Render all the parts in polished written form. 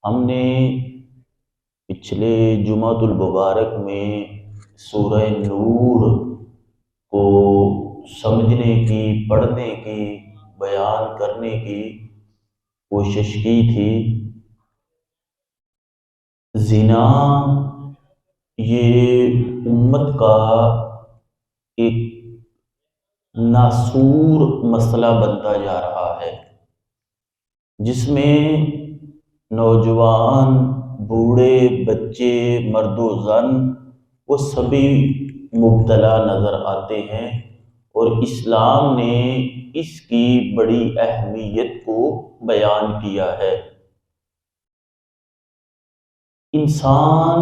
ہم نے پچھلے جمعۃ المبارک میں سورہ نور کو سمجھنے کی، پڑھنے کی، بیان کرنے کی کوشش کی تھی۔ زنا یہ امت کا ایک ناسور مسئلہ بنتا جا رہا ہے، جس میں نوجوان، بوڑھے، بچے، مرد و زن وہ سبھی مبتلا نظر آتے ہیں، اور اسلام نے اس کی بڑی اہمیت کو بیان کیا ہے۔ انسان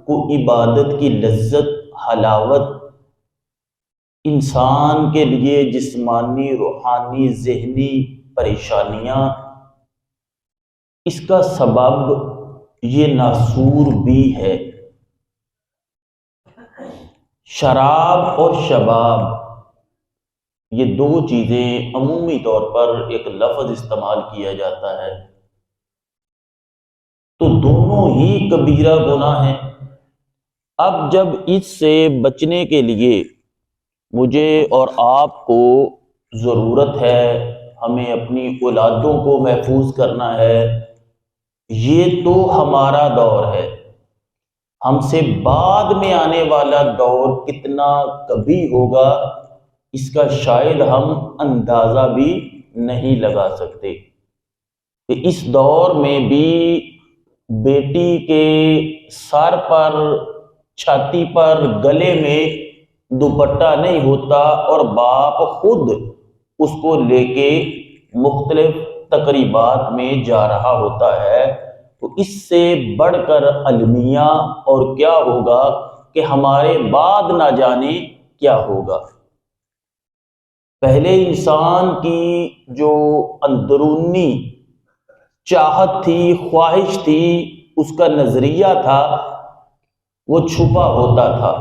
کو عبادت کی لذت، حلاوت، انسان کے لیے جسمانی، روحانی، ذہنی پریشانیاں، اس کا سبب یہ ناسور بھی ہے۔ شراب اور شباب، یہ دو چیزیں عمومی طور پر ایک لفظ استعمال کیا جاتا ہے، تو دونوں ہی کبیرہ گناہ ہیں۔ اب جب اس سے بچنے کے لیے مجھے اور آپ کو ضرورت ہے، ہمیں اپنی اولادوں کو محفوظ کرنا ہے، یہ تو ہمارا دور ہے۔ ہم سے بعد میں آنے والا دور کتنا کبھی ہوگا، اس کا شاید ہم اندازہ بھی نہیں لگا سکتے، کہ اس دور میں بھی بیٹی کے سر پر، چھاتی پر، گلے میں دوپٹہ نہیں ہوتا، اور باپ خود اس کو لے کے مختلف تقریبات میں جا رہا ہوتا ہے، تو اس سے بڑھ کر المیہ اور کیا ہوگا کہ ہمارے بعد نہ جانے کیا ہوگا۔ پہلے انسان کی جو اندرونی چاہت تھی، خواہش تھی، اس کا نظریہ تھا، وہ چھپا ہوتا تھا،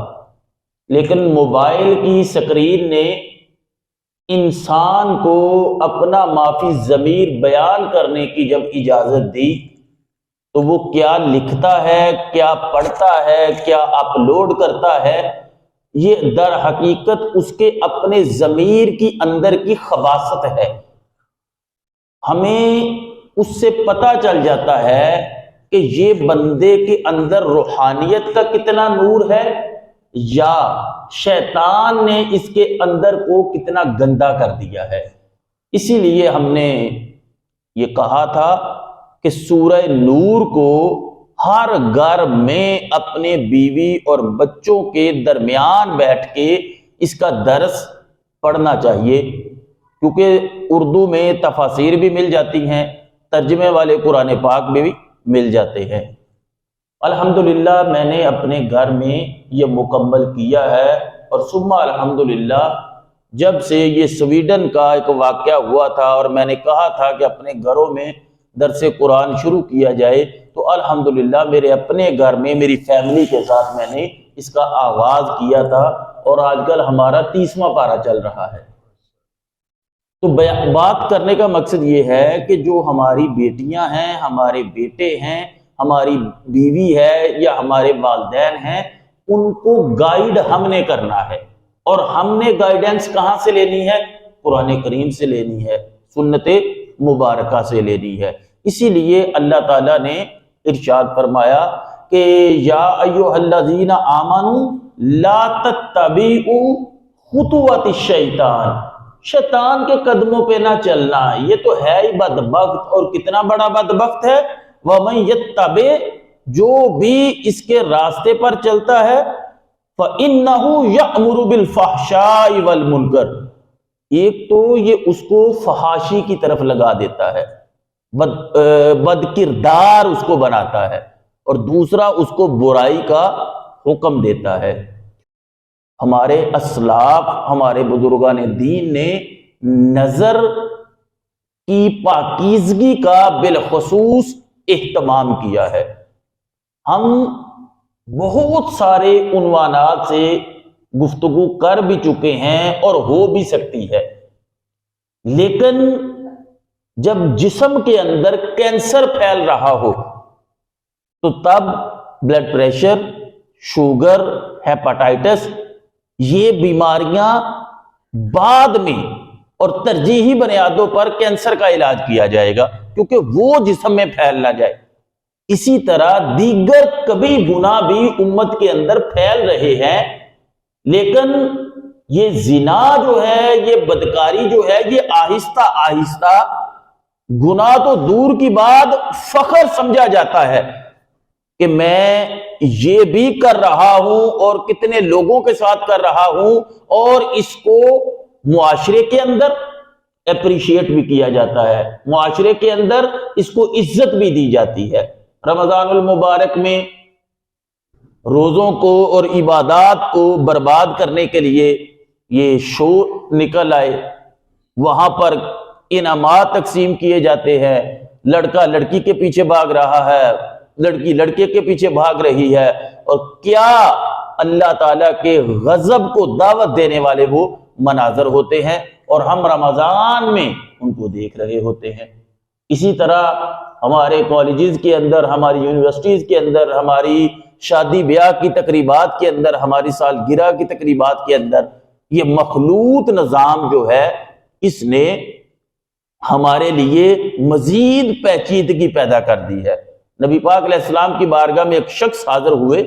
لیکن موبائل کی اسکرین نے انسان کو اپنا معافی ضمیر بیان کرنے کی جب اجازت دی، تو وہ کیا لکھتا ہے، کیا پڑھتا ہے، کیا اپلوڈ کرتا ہے، یہ در حقیقت اس کے اپنے ضمیر کی اندر کی خباثت ہے۔ ہمیں اس سے پتہ چل جاتا ہے کہ یہ بندے کے اندر روحانیت کا کتنا نور ہے، یا شیطان نے اس کے اندر کو کتنا گندا کر دیا ہے۔ اسی لیے ہم نے یہ کہا تھا کہ سورہ نور کو ہر گھر میں اپنے بیوی اور بچوں کے درمیان بیٹھ کے اس کا درس پڑھنا چاہیے، کیونکہ اردو میں تفاسیر بھی مل جاتی ہیں، ترجمے والے قرآن پاک میں بھی مل جاتے ہیں۔ الحمدللہ میں نے اپنے گھر میں یہ مکمل کیا ہے، اور ثم الحمدللہ جب سے یہ سویڈن کا ایک واقعہ ہوا تھا اور میں نے کہا تھا کہ اپنے گھروں میں درس قرآن شروع کیا جائے، تو الحمدللہ میرے اپنے گھر میں میری فیملی کے ساتھ میں نے اس کا آغاز کیا تھا، اور آج کل ہمارا 30واں پارہ چل رہا ہے۔ تو بات کرنے کا مقصد یہ ہے کہ جو ہماری بیٹیاں ہیں، ہمارے بیٹے ہیں، ہماری بیوی ہے یا ہمارے والدین ہیں، ان کو گائیڈ ہم نے کرنا ہے، اور ہم نے گائیڈنس کہاں سے لینی ہے؟ قرآن کریم سے لینی ہے، سنت مبارکہ سے لینی ہے۔ اسی لیے اللہ تعالیٰ نے ارشاد فرمایا کہ یا ایھا الذین آمنوا لا تتبعوا خطوات الشیطان، شیطان کے قدموں پہ نہ چلنا، یہ تو ہے ہی بدبخت، اور کتنا بڑا بدبخت ہے۔ وَمَن يَتَّبِعْ، جو بھی اس کے راستے پر چلتا ہے، فَإِنَّهُ يَأْمُرُ بِالْفَحْشَاءِ وَالْمُنکَرِ، ایک تو یہ اس کو فحاشی کی طرف لگا دیتا ہے، بد کردار اس کو بناتا ہے، اور دوسرا اس کو برائی کا حکم دیتا ہے۔ ہمارے اسلاف، ہمارے بزرگان دین نے نظر کی پاکیزگی کا بالخصوص اہتمام کیا ہے۔ ہم بہت سارے عنوانات سے گفتگو کر بھی چکے ہیں اور ہو بھی سکتی ہے، لیکن جب جسم کے اندر کینسر پھیل رہا ہو، تو تب بلڈ پریشر، شوگر، ہیپاٹائٹس، یہ بیماریاں بعد میں اور ترجیحی بنیادوں پر کینسر کا علاج کیا جائے گا، کیونکہ وہ جسم میں پھیل نہ جائے۔ اسی طرح دیگر کبھی گناہ بھی امت کے اندر پھیل رہے ہیں، لیکن یہ زنا جو ہے، یہ بدکاری جو ہے، یہ آہستہ آہستہ گناہ تو دور کی بات فخر سمجھا جاتا ہے کہ میں یہ بھی کر رہا ہوں اور کتنے لوگوں کے ساتھ کر رہا ہوں، اور اس کو معاشرے کے اندر اپریشیٹ بھی کیا جاتا ہے، معاشرے کے اندر اس کو عزت بھی دی جاتی ہے۔ رمضان المبارک میں روزوں کو اور عبادات کو برباد کرنے کے لیے یہ شو نکل آئے، وہاں پر انعامات تقسیم کیے جاتے ہیں، لڑکا لڑکی کے پیچھے بھاگ رہا ہے، لڑکی لڑکے کے پیچھے بھاگ رہی ہے، اور کیا اللہ تعالیٰ کے غضب کو دعوت دینے والے وہ مناظر ہوتے ہیں، اور ہم رمضان میں ان کو دیکھ رہے ہوتے ہیں۔ اسی طرح ہمارے کالجز کے اندر، ہماری یونیورسٹیز کے اندر، ہماری شادی بیاہ کی تقریبات کے اندر، ہماری سالگرہ کی تقریبات کے اندر یہ مخلوط نظام جو ہے، اس نے ہمارے لیے مزید پیچیدگی پیدا کر دی ہے۔ نبی پاک علیہ السلام کی بارگاہ میں ایک شخص حاضر ہوئے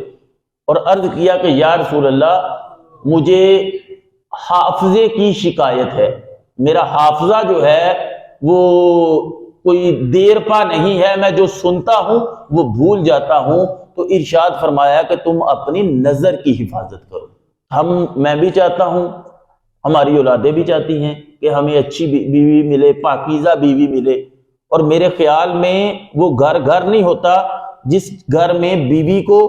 اور عرض کیا کہ یا رسول اللہ، مجھے حافظے کی شکایت ہے، میرا حافظہ جو ہے وہ کوئی دیر پا نہیں ہے، میں جو سنتا ہوں وہ بھول جاتا ہوں۔ تو ارشاد فرمایا کہ تم اپنی نظر کی حفاظت کرو۔ میں بھی چاہتا ہوں، ہماری اولادیں بھی چاہتی ہیں کہ ہمیں اچھی بیوی ملے، پاکیزہ بیوی ملے، اور میرے خیال میں وہ گھر نہیں ہوتا جس گھر میں بیوی کو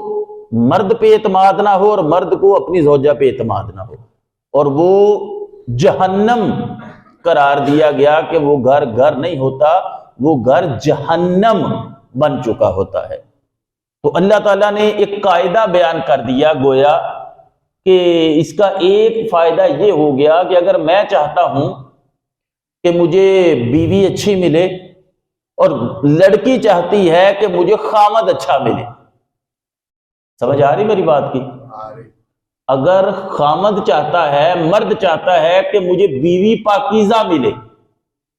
مرد پہ اعتماد نہ ہو اور مرد کو اپنی زوجہ پہ اعتماد نہ ہو، اور وہ جہنم قرار دیا گیا کہ وہ گھر نہیں ہوتا، وہ گھر جہنم بن چکا ہوتا ہے۔ تو اللہ تعالیٰ نے ایک قاعدہ بیان کر دیا، گویا کہ اس کا ایک فائدہ یہ ہو گیا کہ اگر میں چاہتا ہوں کہ مجھے بیوی اچھی ملے اور لڑکی چاہتی ہے کہ مجھے خامد اچھا ملے، سمجھ آ رہی میری بات کی؟ اگر خامد چاہتا ہے، مرد چاہتا ہے کہ مجھے بیوی پاکیزہ ملے،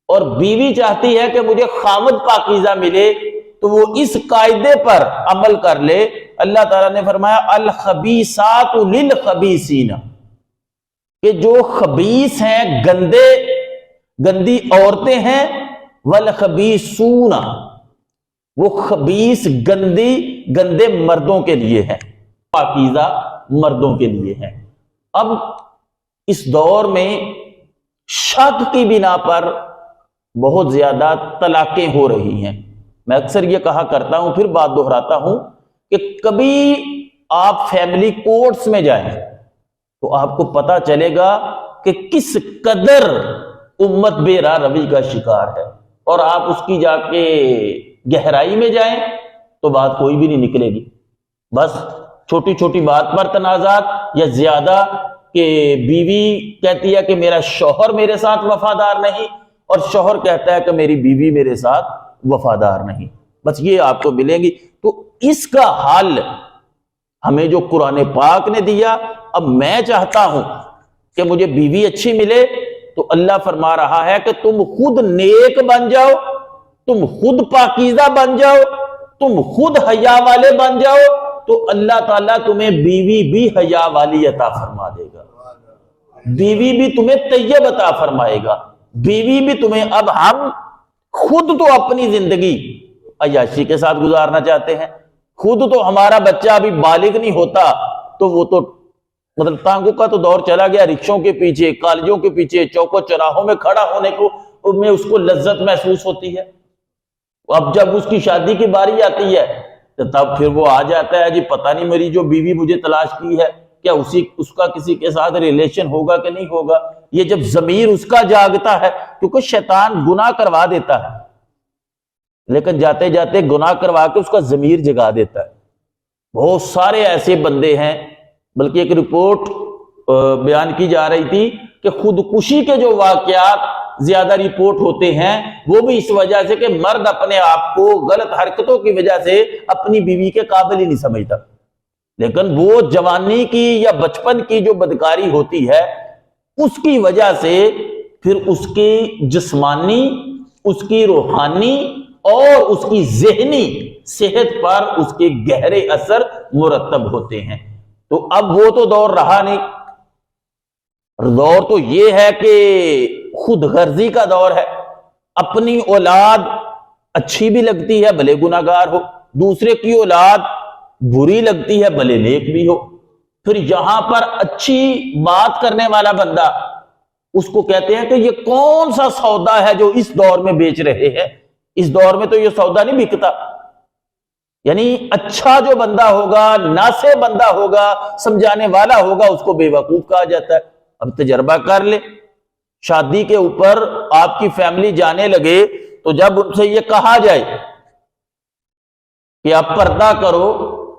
اور بیوی چاہتی ہے کہ مجھے خامد پاکیزہ ملے، تو وہ اس قاعدے پر عمل کر لے۔ اللہ تعالیٰ نے فرمایا الخبیثات للخبیثین، کہ جو خبیث ہیں، گندی عورتیں ہیں، والخبیثون، وہ خبیث گندے مردوں کے لیے ہیں، پاکیزہ مردوں کے لیے ہیں۔ اب اس دور میں شک کی بنا پر بہت زیادہ طلاقیں ہو رہی ہیں۔ میں اکثر یہ کہا کرتا ہوں، پھر بات دہراتا ہوں، کہ کبھی آپ فیملی کورٹس میں جائیں تو آپ کو پتا چلے گا کہ کس قدر امت بے راہ روی کا شکار ہے، اور آپ اس کی جا کے گہرائی میں جائیں تو بات کوئی بھی نہیں نکلے گی۔ بس چھوٹی چھوٹی بات پر تنازعات، یا زیادہ کہ بیوی کہتی ہے کہ میرا شوہر میرے ساتھ وفادار نہیں، اور شوہر کہتا ہے کہ میری بیوی میرے ساتھ وفادار نہیں، بس یہ آپ کو ملیں گی۔ تو اس کا حل ہمیں جو قرآن پاک نے دیا، اب میں چاہتا ہوں کہ مجھے بیوی اچھی ملے، تو اللہ فرما رہا ہے کہ تم خود نیک بن جاؤ، تم خود پاکیزہ بن جاؤ، تم خود حیا والے بن جاؤ، تو اللہ تعالیٰ تمہیں بیوی بھی حیا والی عطا فرما دے گا، بیوی بھی تمہیں طیب عطا فرمائے گا، بیوی بھی تمہیں۔ اب ہم خود تو اپنی زندگی عیاشی کے ساتھ گزارنا چاہتے ہیں، خود تو ہمارا بچہ ابھی بالغ نہیں ہوتا، تو وہ تو مطلب ٹانگوں کا تو دور چلا گیا، رکشوں کے پیچھے، کالجوں کے پیچھے، چوکوں چوراہوں میں کھڑا ہونے کو میں اس کو لذت محسوس ہوتی ہے۔ اب جب اس کی شادی کی باری آتی ہے تو تب پھر وہ آ جاتا ہے، جی پتہ نہیں میری جو بیوی مجھے تلاش کی ہے، کیا اس کا کسی کے ساتھ ریلیشن ہوگا کہ نہیں ہوگا۔ یہ جب ضمیر اس کا جاگتا ہے، کیونکہ شیطان گناہ کروا دیتا ہے، لیکن جاتے جاتے گناہ کروا کے اس کا ضمیر جگا دیتا ہے۔ بہت سارے ایسے بندے ہیں، بلکہ ایک رپورٹ بیان کی جا رہی تھی کہ خودکشی کے جو واقعات زیادہ رپورٹ ہوتے ہیں، وہ بھی اس وجہ سے کہ مرد اپنے آپ کو غلط حرکتوں کی وجہ سے اپنی بیوی کے قابل ہی نہیں سمجھتا، لیکن وہ جوانی کی یا بچپن کی جو بدکاری ہوتی ہے اس کی وجہ سے پھر اس کی جسمانی، اس کی روحانی اور اس کی ذہنی صحت پر اس کے گہرے اثر مرتب ہوتے ہیں۔ تو اب وہ تو دور رہا نہیں، دور تو یہ ہے کہ خود غرضی کا دور ہے، اپنی اولاد اچھی بھی لگتی ہے بھلے گناہگار ہو، دوسرے کی اولاد بری لگتی ہے بھلے نیک بھی ہو، پھر یہاں پر اچھی بات کرنے والا بندہ اس کو کہتے ہیں کہ یہ کون سا سودا ہے جو اس دور میں بیچ رہے ہیں، اس دور میں تو یہ سودا نہیں بکتا۔ یعنی اچھا جو بندہ ہوگا، ناصح بندہ ہوگا، سمجھانے والا ہوگا، اس کو بے وقوف کہا جاتا ہے۔ اب تجربہ کر لے، شادی کے اوپر آپ کی فیملی جانے لگے تو جب ان سے یہ کہا جائے کہ آپ پردہ کرو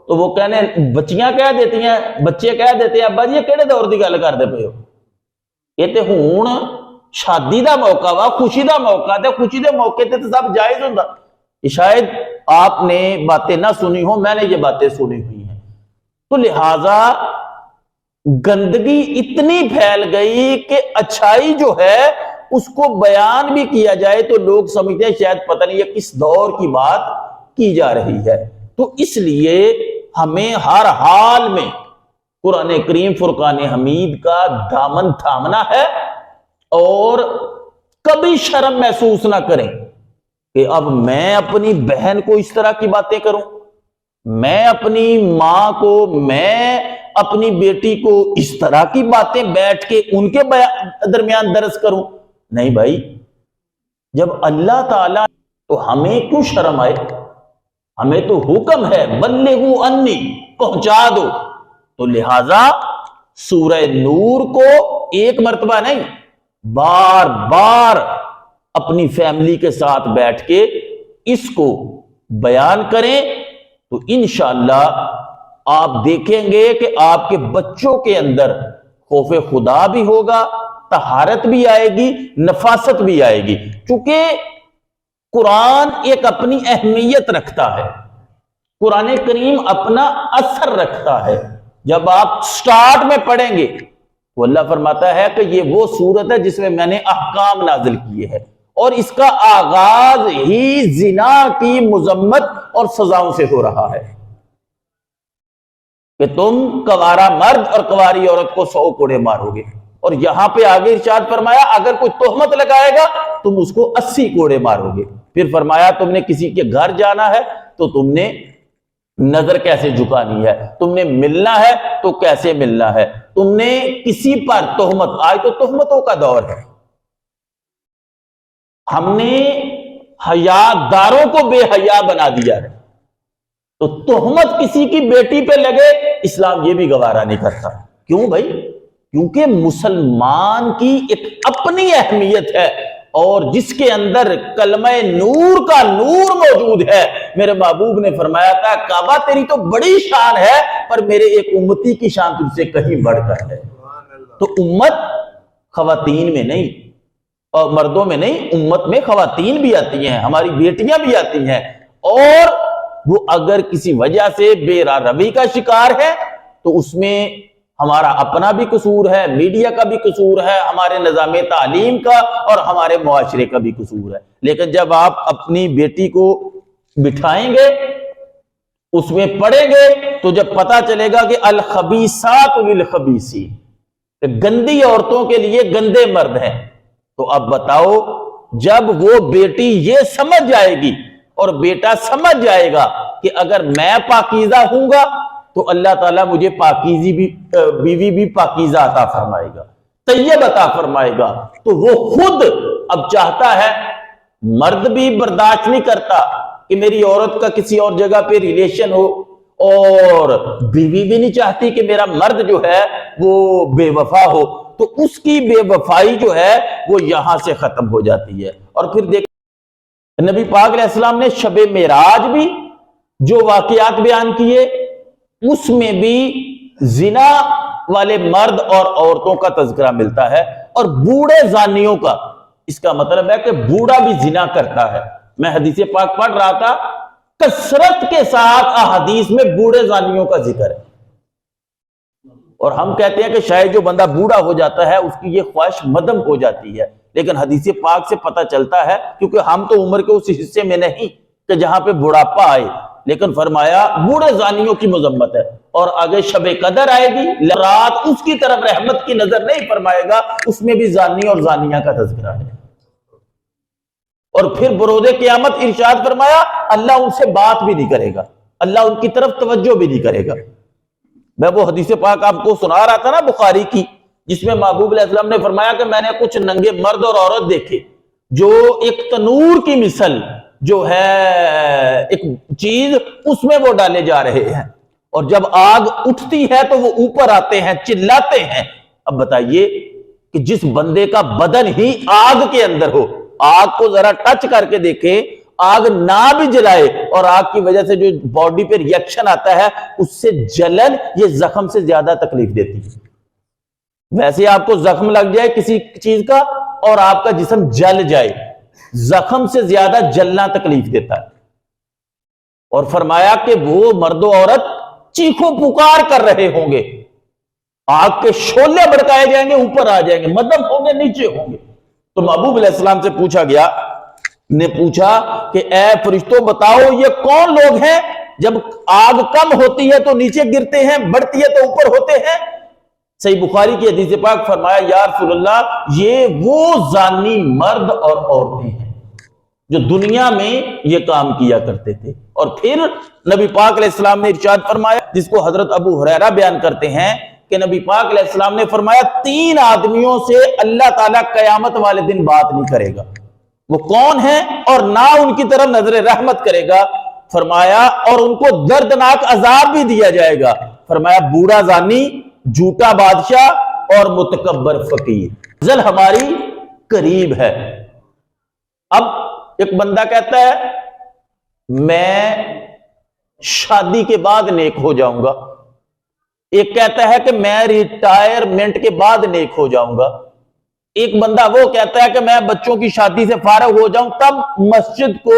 تو وہ کہنے بچیاں کہہ دیتی ہیں، بچے کہہ دیتے ہیں ابا جی یہ کہڑے دور دی گل کردے پئے ہو، یہ تے ہون شادی دا موقع وا، خوشی دا موقع، تے خوشی دے موقع تے سب جائز ہوندا۔ شاید آپ نے باتیں نہ سنی ہو، میں نے یہ باتیں سنی ہوئی ہیں۔ تو لہذا گندگی اتنی پھیل گئی کہ اچھائی جو ہے اس کو بیان بھی کیا جائے تو لوگ سمجھتے ہیں شاید پتہ نہیں یہ کس دور کی بات کی جا رہی ہے۔ تو اس لیے ہمیں ہر حال میں قرآن کریم فرقان حمید کا دامن تھامنا ہے اور کبھی شرم محسوس نہ کریں کہ اب میں اپنی بہن کو اس طرح کی باتیں کروں، میں اپنی ماں کو، میں اپنی بیٹی کو اس طرح کی باتیں بیٹھ کے ان کے درمیان درس کروں۔ نہیں بھائی، جب اللہ تعالیٰ تو ہمیں کیوں شرم آئے؟ ہمیں تو حکم ہے بلغوا انی، پہنچا دو۔ تو لہذا سورہ نور کو ایک مرتبہ نہیں بار بار اپنی فیملی کے ساتھ بیٹھ کے اس کو بیان کریں تو انشاءاللہ آپ دیکھیں گے کہ آپ کے بچوں کے اندر خوف خدا بھی ہوگا، طہارت بھی آئے گی، نفاست بھی آئے گی، چونکہ قرآن ایک اپنی اہمیت رکھتا ہے، قرآن کریم اپنا اثر رکھتا ہے۔ جب آپ سٹارٹ میں پڑھیں گے تو اللہ فرماتا ہے کہ یہ وہ سورت ہے جس میں میں نے احکام نازل کیے ہیں، اور اس کا آغاز ہی زنا کی مذمت اور سزاؤں سے ہو رہا ہے کہ تم کوارا مرد اور کواری عورت کو 100 کوڑے مارو گے، اور یہاں پہ آگے ارشاد فرمایا اگر کوئی تہمت لگائے گا تم اس کو 80 کوڑے مارو گے۔ پھر فرمایا تم نے کسی کے گھر جانا ہے تو تم نے نظر کیسے جھکانی ہے، تم نے ملنا ہے تو کیسے ملنا ہے، تم نے کسی پر تہمت، آج تو تہمتوں کا دور ہے، ہم نے حیا داروں کو بے حیا بنا دیا ہے، تو تہمت کسی کی بیٹی پہ لگے اسلام یہ بھی گوارا نہیں کرتا۔ کیوں بھائی؟ کیونکہ مسلمان کی ایک اپنی اہمیت ہے، اور جس کے اندر کلمہ نور کا نور موجود ہے۔ میرے محبوب نے فرمایا تھا کعبہ تیری تو بڑی شان ہے پر میرے ایک امتی کی شان تجھ سے کہیں بڑھ کر ہے۔ تو امت خواتین میں نہیں اور مردوں میں نہیں، امت میں خواتین بھی آتی ہیں، ہماری بیٹیاں بھی آتی ہیں، اور وہ اگر کسی وجہ سے بے راہ روی کا شکار ہے تو اس میں ہمارا اپنا بھی قصور ہے، میڈیا کا بھی قصور ہے، ہمارے نظام تعلیم کا اور ہمارے معاشرے کا بھی قصور ہے۔ لیکن جب آپ اپنی بیٹی کو بٹھائیں گے، اس میں پڑھیں گے، تو جب پتا چلے گا کہ الخبیثات للخبیثین، گندی عورتوں کے لیے گندے مرد ہیں، تو اب بتاؤ جب وہ بیٹی یہ سمجھ جائے گی اور بیٹا سمجھ جائے گا کہ اگر میں پاکیزہ ہوں گا تو اللہ تعالیٰ مجھے پاکیزی بھی بیوی بھی پاکیزہ عطا فرمائے گا، طیب عطا فرمائے گا، تو وہ خود اب چاہتا ہے، مرد بھی برداشت نہیں کرتا کہ میری عورت کا کسی اور جگہ پہ ریلیشن ہو، اور بیوی بھی نہیں چاہتی کہ میرا مرد جو ہے وہ بے وفا ہو، تو اس کی بے وفائی جو ہے وہ یہاں سے ختم ہو جاتی ہے۔ اور پھر دیکھ نبی پاک علیہ السلام نے شب معراج بھی جو واقعات بیان کیے اس میں بھی زنا والے مرد اور عورتوں کا تذکرہ ملتا ہے، اور بوڑھے زانیوں کا اس کا مطلب ہے کہ بوڑھا بھی زنا کرتا ہے. میں حدیث پاک پڑھ رہا تھا, کثرت کے ساتھ احادیث میں بوڑھے زانیوں کا ذکر ہے, اور ہم کہتے ہیں کہ شاید جو بندہ بوڑھا ہو جاتا ہے اس کی یہ خواہش مدم ہو جاتی ہے, لیکن حدیث پاک سے پتہ چلتا ہے, کیونکہ ہم تو عمر کے اس حصے میں نہیں کہ جہاں پہ بڑھاپا آئے, لیکن فرمایا بوڑھے زانیوں کی مذمت ہے. اور آگے شب قدر آئے گی, رات اس کی طرف رحمت کی نظر نہیں فرمائے گا, اس میں بھی زانی اور زانیہ کا تذکرہ ہے. اور پھر بروز قیامت ارشاد فرمایا اللہ ان سے بات بھی نہیں کرے گا, اللہ ان کی طرف توجہ بھی نہیں کرے گا. میں وہ حدیث پاک آپ کو سنا رہا تھا نا بخاری کی, جس میں محبوب علیہ السلام نے فرمایا کہ میں نے کچھ ننگے مرد اور عورت دیکھے جو ایک تنور کی مثل جو ہے ایک چیز اس میں وہ ڈالے جا رہے ہیں, اور جب آگ اٹھتی ہے تو وہ اوپر آتے ہیں, چلاتے ہیں. اب بتائیے کہ جس بندے کا بدن ہی آگ کے اندر ہو, آگ کو ذرا ٹچ کر کے دیکھیں, آگ نہ بھی جلائے اور آگ کی وجہ سے جو باڈی پہ ریئیکشن آتا ہے اس سے جلن یہ زخم سے زیادہ تکلیف دیتی ہے. ویسے آپ کو زخم لگ جائے کسی چیز کا اور آپ کا جسم جل جائے, زخم سے زیادہ جلنا تکلیف دیتا ہے. اور فرمایا کہ وہ مرد و عورت چیخو پکار کر رہے ہوں گے, آگ کے شعلے بھڑکائے جائیں گے, اوپر آ جائیں گے, مدب ہوں گے, نیچے ہوں گے. تو محبوب علیہ السلام سے پوچھا گیا, نے پوچھا کہ اے فرشتوں بتاؤ یہ کون لوگ ہیں جب آگ کم ہوتی ہے تو نیچے گرتے ہیں, بڑھتی ہے تو اوپر ہوتے ہیں. صحیح بخاری کی حدیث پاک فرمایا یا رسول اللہ یہ وہ زانی مرد اور عورتیں ہیں جو دنیا میں یہ کام کیا کرتے تھے. اور پھر نبی پاک علیہ السلام نے ارشاد فرمایا, جس کو حضرت ابو ہریرہ بیان کرتے ہیں کہ نبی پاک علیہ السلام نے فرمایا 3 آدمیوں سے اللہ تعالیٰ قیامت والے دن بات نہیں کرے گا. وہ کون ہیں اور نہ ان کی طرف نظر رحمت کرے گا. فرمایا اور ان کو دردناک عذاب بھی دیا جائے گا. فرمایا بوڑھا زانی, جھوٹا بادشاہ اور متکبر فقیر. ازل ہماری قریب ہے. اب ایک بندہ کہتا ہے میں شادی کے بعد نیک ہو جاؤں گا, ایک کہتا ہے کہ میں ریٹائرمنٹ کے بعد نیک ہو جاؤں گا, ایک بندہ وہ کہتا ہے کہ میں بچوں کی شادی سے فارغ ہو جاؤں تب مسجد کو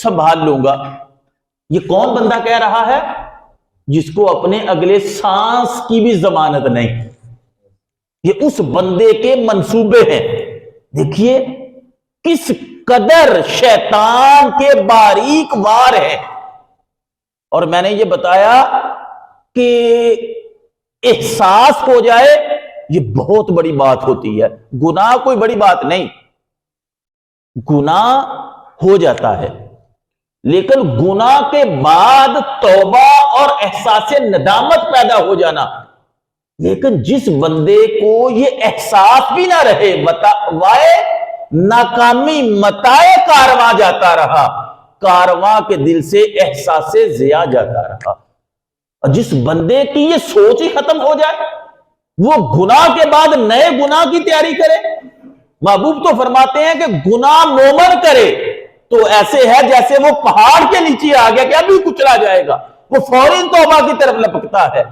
سنبھال لوں گا. یہ کون بندہ کہہ رہا ہے جس کو اپنے اگلے سانس کی بھی ضمانت نہیں. یہ اس بندے کے منصوبے ہیں. دیکھیے کس قدر شیطان کے باریک وار ہے. اور میں نے یہ بتایا کہ احساس ہو جائے یہ بہت بڑی بات ہوتی ہے. گناہ کوئی بڑی بات نہیں, گناہ ہو جاتا ہے, لیکن گناہ کے بعد توبہ اور احساس ندامت پیدا ہو جانا. لیکن جس بندے کو یہ احساس بھی نہ رہے, وائے ناکامی متائے کارواں جاتا رہا, کارواں کے دل سے احساس ضیاء جاتا رہا. اور جس بندے کی یہ سوچ ہی ختم ہو جائے وہ گناہ کے بعد نئے گناہ کی تیاری کرے. محبوب تو فرماتے ہیں کہ گناہ مومن کرے تو ایسے ہے جیسے وہ پہاڑ کے نیچے آ گیا کہ ابھی کچلا جائے گا, وہ فوراً توبہ کی طرف لپکتا ہے.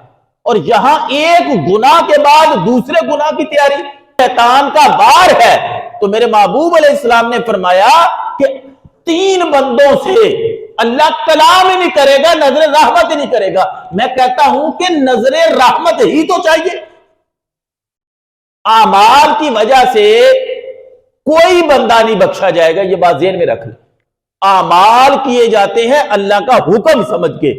اور یہاں ایک گناہ کے بعد دوسرے گناہ کی تیاری شیطان کا وار ہے. تو میرے محبوب علیہ السلام نے فرمایا کہ 3 بندوں سے اللہ کلام ہی نہیں کرے گا, نظر رحمت ہی نہیں کرے گا. میں کہتا ہوں کہ نظر رحمت ہی تو چاہیے. اعمال کی وجہ سے کوئی بندہ نہیں بخشا جائے گا, یہ بات ذہن میں رکھ لیں. اعمال کیے جاتے ہیں اللہ کا حکم سمجھ کے.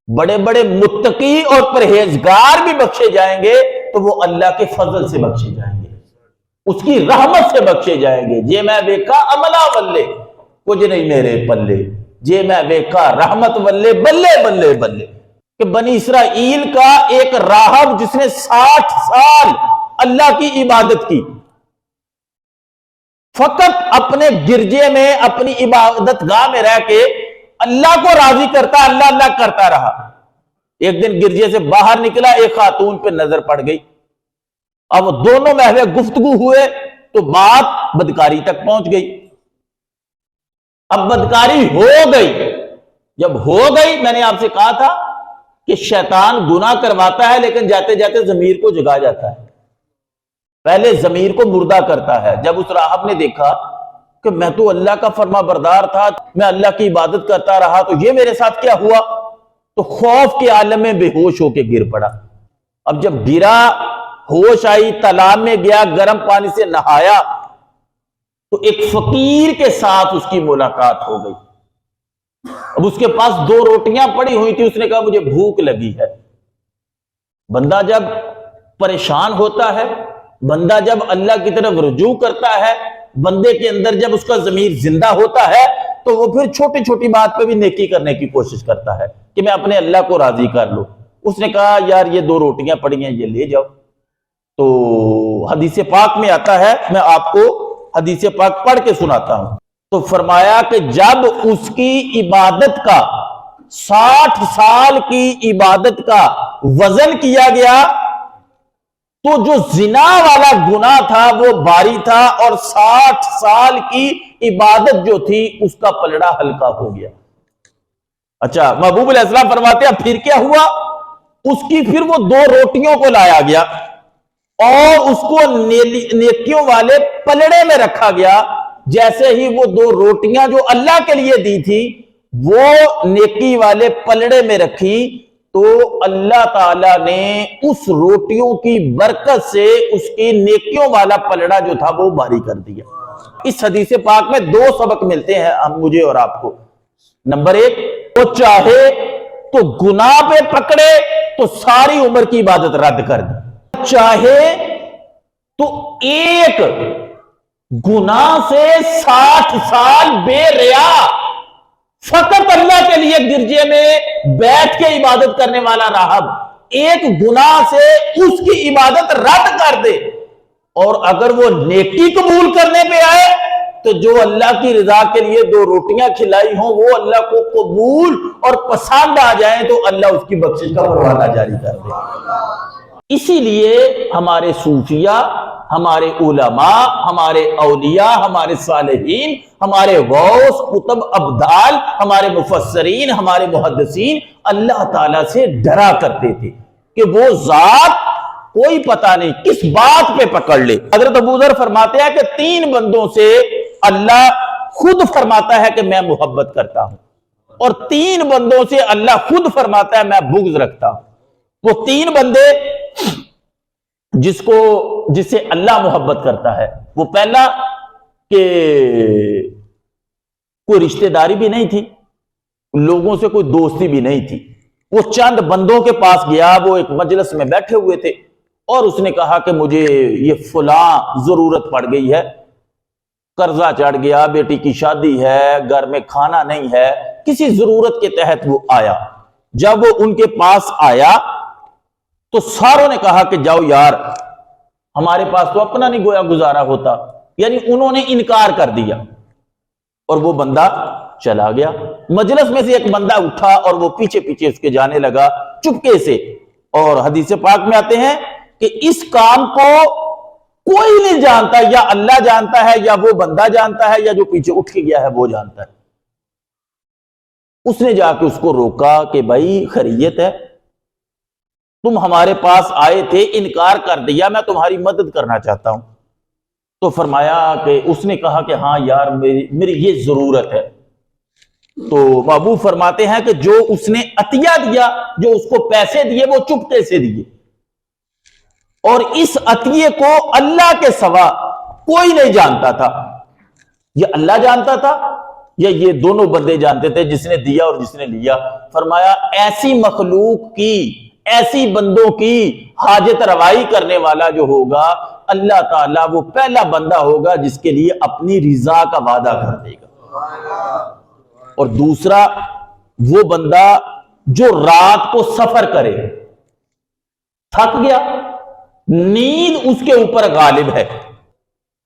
بڑے بڑے متقی اور پرہیزگار بھی بخشے جائیں گے تو وہ اللہ کے فضل سے بخشے جائیں گے, اس کی رحمت سے بخشے جائیں گے. جے میں ویکا عملہ ولے کچھ نہیں میرے پلے, جے میں ویکا رحمت ولے بلے بلے بلے. کہ بنی اسرائیل کا ایک راہب جس نے 60 سال اللہ کی عبادت کی, فقط اپنے گرجے میں اپنی عبادت گاہ میں رہ کے اللہ کو راضی کرتا, اللہ اللہ کرتا رہا. ایک دن گرجے سے باہر نکلا, ایک خاتون پہ نظر پڑ گئی. اب دونوں محو گفتگو ہوئے تو بات بدکاری تک پہنچ گئی. اب بدکاری ہو گئی. جب ہو گئی, میں نے آپ سے کہا تھا کہ شیطان گناہ کرواتا ہے لیکن جاتے جاتے ضمیر کو جگا جاتا ہے. پہلے ضمیر کو مردہ کرتا ہے. جب اس راہب نے دیکھا کہ میں تو اللہ کا فرما بردار تھا، میں اللہ کی عبادت کرتا رہا، تو یہ میرے ساتھ کیا ہوا، تو خوف کے عالم میں بے ہوش ہو کے گر پڑا. اب جب گرا، ہوش آئی، تالاب میں گیا، گرم پانی سے نہایا، تو ایک فقیر کے ساتھ اس کی ملاقات ہو گئی. اب اس کے پاس 2 روٹیاں پڑی ہوئی تھی. اس نے کہا مجھے بھوک لگی ہے. بندہ جب پریشان ہوتا ہے، بندہ جب اللہ کی طرف رجوع کرتا ہے، بندے کے اندر جب اس کا ضمیر زندہ ہوتا ہے، تو وہ پھر چھوٹی چھوٹی بات پہ بھی نیکی کرنے کی کوشش کرتا ہے کہ میں اپنے اللہ کو راضی کر لوں. اس نے کہا یار یہ 2 روٹیاں پڑی ہیں، یہ لے جاؤ. تو حدیث پاک میں آتا ہے، میں آپ کو حدیث پاک پڑھ کے سناتا ہوں. تو فرمایا کہ جب اس کی عبادت کا 60 سال کی عبادت کا وزن کیا گیا، تو جو زنا والا گناہ تھا وہ بھاری تھا، اور 60 سال کی عبادت جو تھی اس کا پلڑا ہلکا ہو گیا. اچھا، محبوب علیہ السلام فرماتے ہیں پھر کیا ہوا، اس کی پھر وہ 2 روٹیوں کو لایا گیا اور اس کو نیکیوں والے پلڑے میں رکھا گیا. جیسے ہی وہ 2 روٹیاں جو اللہ کے لیے دی تھی وہ نیکی والے پلڑے میں رکھی، تو اللہ تعالیٰ نے اس روٹیوں کی برکت سے اس کی نیکیوں والا پلڑا جو تھا وہ بھاری کر دیا. اس حدیث پاک میں 2 سبق ملتے ہیں مجھے اور آپ کو. نمبر 1، وہ چاہے تو گناہ پہ پکڑے تو ساری عمر کی عبادت رد کر دی، چاہے تو ایک گناہ سے 60 سال بے ریا فقط اللہ کے لیے گرجے میں بیٹھ کے عبادت کرنے والا راہب ایک گناہ سے اس کی عبادت رد کر دے، اور اگر وہ نیکی قبول کرنے پہ آئے تو جو اللہ کی رضا کے لیے 2 روٹیاں کھلائی ہوں وہ اللہ کو قبول اور پسند آ جائیں تو اللہ اس کی بخشش کا پروانہ جاری کر دے. اسی لیے ہمارے صوفیاء، ہمارے علماء، ہمارے اولیاء، ہمارے صالحین، ہمارے غوث، قطب، ابدال، ہمارے مفسرین، ہمارے محدثین اللہ تعالیٰ سے ڈرا کرتے تھے کہ وہ ذات کوئی پتہ نہیں کس بات پہ پکڑ لے. حضرت ابو ذر فرماتے ہیں کہ 3 بندوں سے اللہ خود فرماتا ہے کہ میں محبت کرتا ہوں، اور 3 بندوں سے اللہ خود فرماتا ہے میں بغض رکھتا ہوں. وہ 3 بندے جس سے اللہ محبت کرتا ہے، وہ پہلا کہ کوئی رشتہ داری بھی نہیں تھی، لوگوں سے کوئی دوستی بھی نہیں تھی. وہ چند بندوں کے پاس گیا، وہ ایک مجلس میں بیٹھے ہوئے تھے، اور اس نے کہا کہ مجھے یہ فلاں ضرورت پڑ گئی ہے، قرضہ چڑھ گیا، بیٹی کی شادی ہے، گھر میں کھانا نہیں ہے، کسی ضرورت کے تحت وہ آیا. جب وہ ان کے پاس آیا تو ساروں نے کہا کہ جاؤ یار، ہمارے پاس تو اپنا نہیں گویا گزارا ہوتا، یعنی انہوں نے انکار کر دیا، اور وہ بندہ چلا گیا. مجلس میں سے ایک بندہ اٹھا اور وہ پیچھے پیچھے اس کے جانے لگا چپکے سے. اور حدیث پاک میں آتے ہیں کہ اس کام کو کوئی نہیں جانتا، یا اللہ جانتا ہے، یا وہ بندہ جانتا ہے، یا جو پیچھے اٹھ کے گیا ہے وہ جانتا ہے. اس نے جا کے اس کو روکا کہ بھائی خیریت ہے، تم ہمارے پاس آئے تھے، انکار کر دیا، میں تمہاری مدد کرنا چاہتا ہوں. تو فرمایا کہ اس نے کہا کہ ہاں یار میری یہ ضرورت ہے. تو محبوب فرماتے ہیں کہ جو اس نے عطیہ دیا، جو اس کو پیسے دیے، وہ چپکے سے دیے، اور اس عطیے کو اللہ کے سوا کوئی نہیں جانتا تھا. یہ اللہ جانتا تھا یا یہ دونوں بندے جانتے تھے، جس نے دیا اور جس نے لیا. فرمایا ایسی مخلوق کی، ایسی بندوں کی حاجت روائی کرنے والا جو ہوگا، اللہ تعالیٰ وہ پہلا بندہ ہوگا جس کے لیے اپنی رضا کا وعدہ کر دے گا. اور دوسرا وہ بندہ جو رات کو سفر کرے، تھک گیا، نیند اس کے اوپر غالب ہے،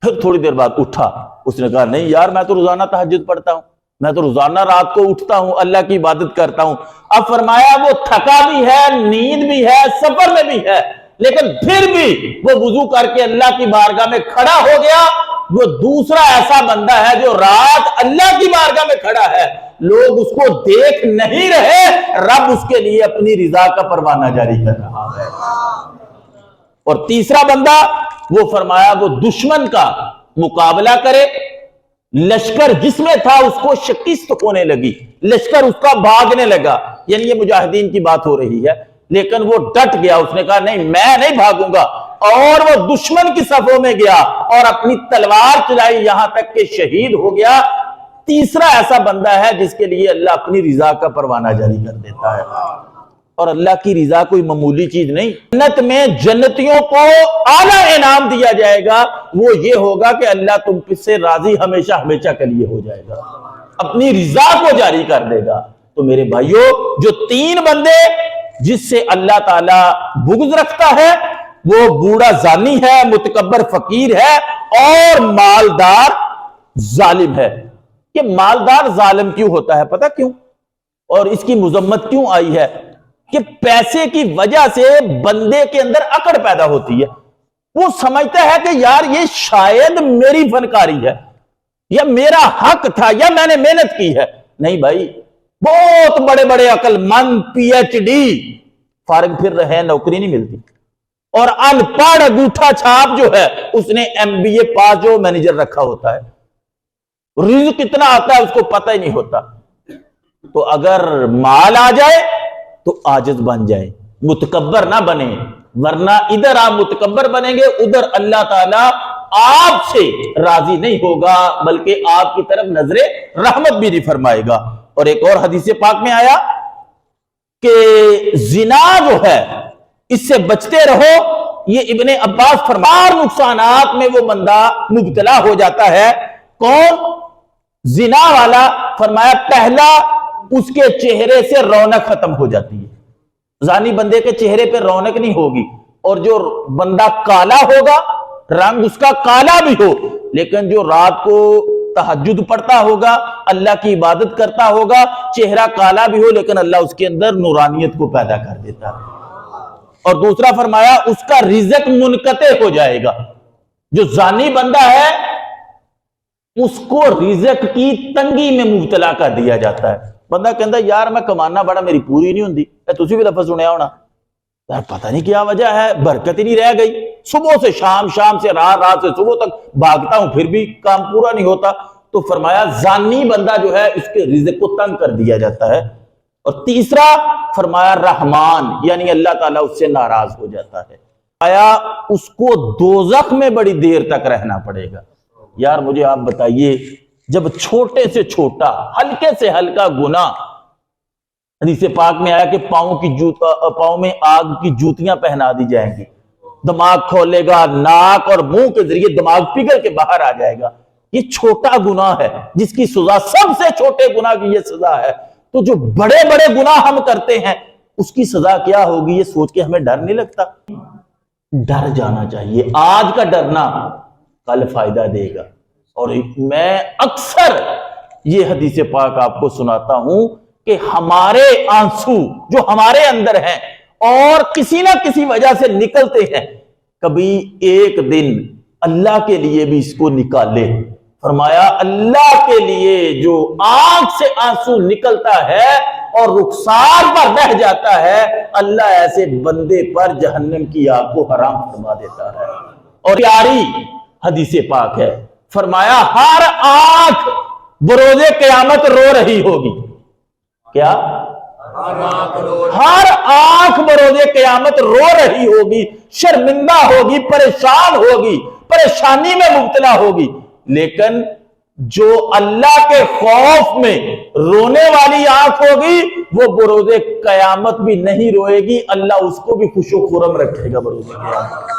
پھر تھوڑی دیر بعد اٹھا، اس نے کہا نہیں یار میں تو روزانہ تہجد پڑھتا ہوں، میں تو روزانہ رات کو اٹھتا ہوں، اللہ کی عبادت کرتا ہوں. اب فرمایا وہ تھکا بھی ہے، نیند بھی ہے، سفر میں بھی ہے، لیکن پھر بھی وہ وضو کر کے اللہ کی بارگاہ میں کھڑا ہو گیا. وہ دوسرا ایسا بندہ ہے جو رات اللہ کی بارگاہ میں کھڑا ہے، لوگ اس کو دیکھ نہیں رہے، رب اس کے لیے اپنی رضا کا پروانہ جاری کر رہا ہے. اور تیسرا بندہ وہ فرمایا وہ دشمن کا مقابلہ کرے، لشکر جس میں تھا اس کو شکست ہونے لگی، لشکر اس کا بھاگنے لگا، یعنی یہ مجاہدین کی بات ہو رہی ہے، لیکن وہ ڈٹ گیا، اس نے کہا نہیں میں نہیں بھاگوں گا، اور وہ دشمن کی صفوں میں گیا اور اپنی تلوار چلائی یہاں تک کہ شہید ہو گیا۔ تیسرا ایسا بندہ ہے جس کے لیے اللہ اپنی رضا کا پروانہ جاری کر دیتا ہے، اور اللہ کی رضا کوئی معمولی چیز نہیں۔ جنت میں جنتیوں کو اعلیٰ انعام دیا جائے گا، وہ یہ ہوگا کہ اللہ تم سے راضی ہمیشہ ہمیشہ کے لیے ہو جائے گا، اپنی رضا کو جاری کر دے گا۔ تو میرے بھائیوں، جو تین بندے جس سے اللہ تعالیٰ بغض رکھتا ہے، وہ بوڑھا زانی ہے، متکبر فقیر ہے، اور مالدار ظالم ہے۔ کہ مالدار ظالم کیوں ہوتا ہے پتہ کیوں؟ اور اس کی مذمت کیوں آئی ہے؟ کہ پیسے کی وجہ سے بندے کے اندر اکڑ پیدا ہوتی ہے، وہ سمجھتا ہے کہ یار یہ شاید میری فنکاری ہے، یا میرا حق تھا، یا میں نے محنت کی ہے۔ نہیں بھائی، بہت بڑے بڑے عقل مند پی ایچ ڈی فارغ پھر رہے ہیں، نوکری نہیں ملتی، اور ان پڑھ انگوٹھا چھاپ جو ہے اس نے ایم بی اے پاس جو مینیجر رکھا ہوتا ہے، رزق کتنا آتا ہے اس کو پتہ ہی نہیں ہوتا۔ تو اگر مال آ جائے تو عاجز بن جائے، متکبر نہ بنے، ورنہ ادھر آپ متکبر بنیں گے، ادھر اللہ تعالیٰ آپ سے راضی نہیں ہوگا، بلکہ آپ کی طرف نظر رحمت بھی نہیں فرمائے گا۔ اور ایک اور حدیث پاک میں آیا کہ زنا جو ہے اس سے بچتے رہو، یہ ابن عباس فرمار نقصانات میں وہ بندہ مبتلا ہو جاتا ہے۔ کون؟ زنا والا۔ فرمایا پہلا اس کے چہرے سے رونق ختم ہو جاتی ہے، زانی بندے کے چہرے پہ رونق نہیں ہوگی، اور جو بندہ کالا ہوگا، رنگ اس کا کالا بھی ہو، لیکن جو رات کو تہجد پڑھتا ہوگا، اللہ کی عبادت کرتا ہوگا، چہرہ کالا بھی ہو لیکن اللہ اس کے اندر نورانیت کو پیدا کر دیتا ہے۔ اور دوسرا فرمایا اس کا رزق منقطع ہو جائے گا۔ جو زانی بندہ ہے اس کو رزق کی تنگی میں مبتلا کر دیا جاتا ہے۔ بندہ کہتا یار میں کمانا بڑا میری پوری نہیں ہوندی، تسی بھی لفظ سنیا ہونا، یار پتہ نہیں کیا وجہ ہے، برکت ہی نہیں رہ گئی، صبح سے شام، شام سے رات، رات سے صبح تک بھاگتا ہوں پھر بھی کام پورا نہیں ہوتا۔ تو فرمایا زانی بندہ جو ہے اس کے رزق کو تنگ کر دیا جاتا ہے۔ اور تیسرا فرمایا رحمان، یعنی اللہ تعالیٰ اس سے ناراض ہو جاتا ہے، آیا اس کو دوزخ میں بڑی دیر تک رہنا پڑے گا۔ یار مجھے آپ بتائیے، جب چھوٹے سے چھوٹا، ہلکے سے ہلکا گناہ، حدیث پاک میں آیا کہ پاؤں میں آگ کی جوتیاں پہنا دی جائیں گی، دماغ کھولے گا، ناک اور منہ کے ذریعے دماغ پگھل کے باہر آ جائے گا، یہ چھوٹا گناہ ہے جس کی سزا سب سے چھوٹے گناہ کی یہ سزا ہے۔ تو جو بڑے بڑے گناہ ہم کرتے ہیں اس کی سزا کیا ہوگی، یہ سوچ کے ہمیں ڈر نہیں لگتا؟ ڈر جانا چاہیے، آج کا ڈرنا کل فائدہ دے گا۔ اور میں اکثر یہ حدیث پاک آپ کو سناتا ہوں کہ ہمارے آنسو جو ہمارے اندر ہیں اور کسی نہ کسی وجہ سے نکلتے ہیں، کبھی ایک دن اللہ کے لیے بھی اس کو نکالے۔ فرمایا اللہ کے لیے جو آنکھ سے آنسو نکلتا ہے اور رخسار پر بہ جاتا ہے، اللہ ایسے بندے پر جہنم کی آگ کو حرام فرما دیتا ہے۔ اور پیاری حدیث پاک ہے، فرمایا ہر آنکھ بروز قیامت رو رہی ہوگی۔ کیا؟ ہر آنکھ بروز قیامت رو رہی ہوگی، شرمندہ ہوگی، پریشان ہوگی، پریشانی میں مبتلا ہوگی، لیکن جو اللہ کے خوف میں رونے والی آنکھ ہوگی وہ بروز قیامت بھی نہیں روئے گی، اللہ اس کو بھی خوش و خرم رکھے گا بروز قیامت۔